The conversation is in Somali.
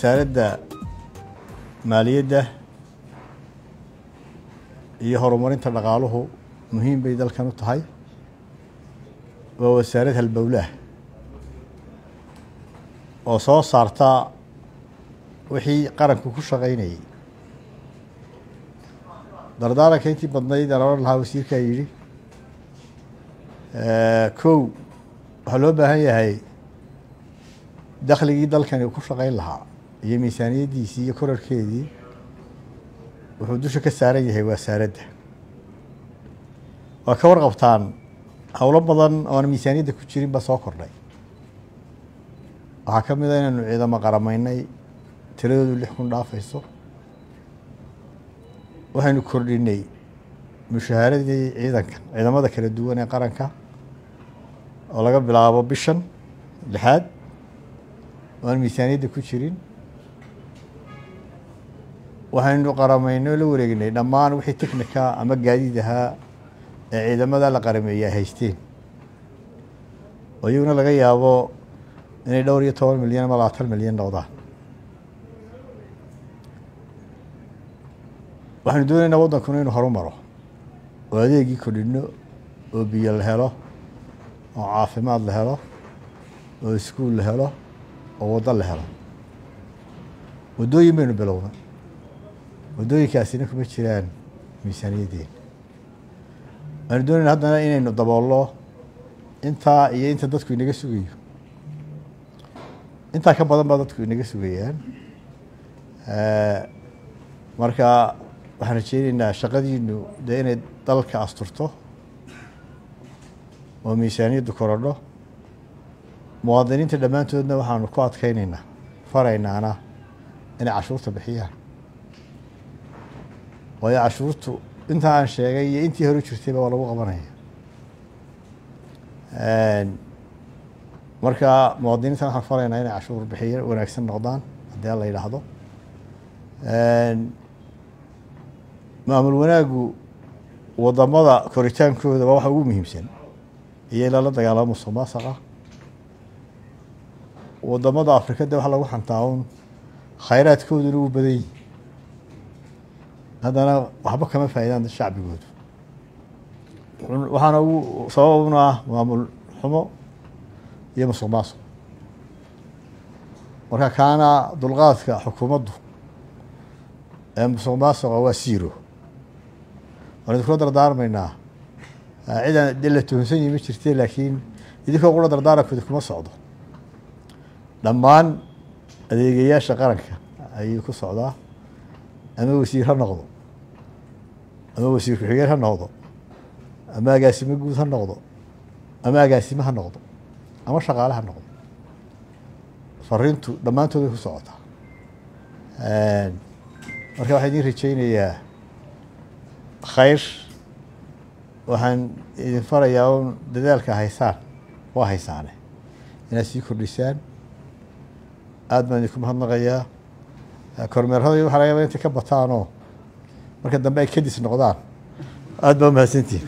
wasaaradda maaliyadda iyo horumarinta dhaqaaluhu muhiim bay dalkan u tahay. waa wasaarad halbowle ah oo soo saarta wixii qaranku ku shaqaynayay. dardaaranka intii badnayd aan oran lahaa wasiirkaa yidhi kow waxaa loo baahan yahay dakhligii dalkani uu ku shaqayn lahaa iyo miisaaniyaddiisii iyo korarkeedii wuxuu dusha ka saaran yahay wasaaradda. waa ka warqabtaan howlo badan oon miisaaniyadda ku jirin baa soo kordhay. waxaa ka mid a inaynu ciidamo qaramaynay tiradoodu 6,000 dhaafayso. waxaynu kordhinay mushahaaradii ciidamada kala duwan ee qaranka oo laga bilaabo bishan 6aad oo aan miisaaniyadda ku jirin. waxaynu qaramaynay oo la wareegnay dhammaan wixii technica ama gaadiid ahaa ee ciidamada la qarameeyay haysteen oo iyaguna laga yaabo inay dhowr iyo 10 milyan ama 20 milyan noqdaan. waxaynu doonaynaa waddankuna inuu horumaro oo adeegii kordhino oo biyo la helo oo caafimaad la helo oo iskuul la helo oo waddo la helo. waddooyin baynu bilowna waddooyinkaasina kuma jiraan miisaaniyaddeena. waxaynu doonaynaa haddana inaynu daboolno intaa iyo inta dadku inaga sugayo. intaa ka badan baa dadku inaga sugayaan. marka waxaan rajeynaynaa shaqadiinu dee inay dalka asturto oo miisaaniyaddu korodho. muwaadiniinta dhammaantoodna waxaanu ku adkeynaynaa faraynaana inay cashuurta bixiyaan. waayo cashuurtu intaa aan sheegay iyo intii hore jirtayba waa lagu qabanaya. marka muwaadiniinta waxaan faraynaa inay cashuur bixiyo wanaagsan noqdaan haddii aan la yidhaahdo. maamul wanaaggu wadamada koritaankooda waa waxa ugu muhiimsan iyo in lala dagaalamo musuqmaasuqa. wadamada afrikada waxa lagu xantaa un khayraadkooduna wuu badan yahay haddana waxba kama faa'iidaan shacbigoodu. waxaana ugu sababuna ah maamul xumo iyo musuqmaasuq. marka kaana dulqaadka xukuumaddu ee musuqmaasuqa waa zero. waan idinkula dardaarmaynaa cidaan de la tuhunsan yihi ma jirte laakiin idinkoo qura dardaarankoodi kuma socdo. dhammaan adeegayaasha qaranka ayuu ku socdaa. ama wasiir ha noqdo ama wasiir ku-xigeen ha noqdo ama agaasimo guud ha noqdo ama agaasimo ha noqdo ama shaqaale ha noqdo. fariintu dhammaantooday ku socotaa. marka waxaan idin rajeynayaa khayr. waxaan idin farayaa un dadaalka haysaan waa haysaane inaad sii kordhisaan. aad baan idinku mahadnaqayaa. kormeerada waxaa laga yaabaa intay ka bataanoo marka dambe ay kadis noqdaan. aad baa umahadsantihin.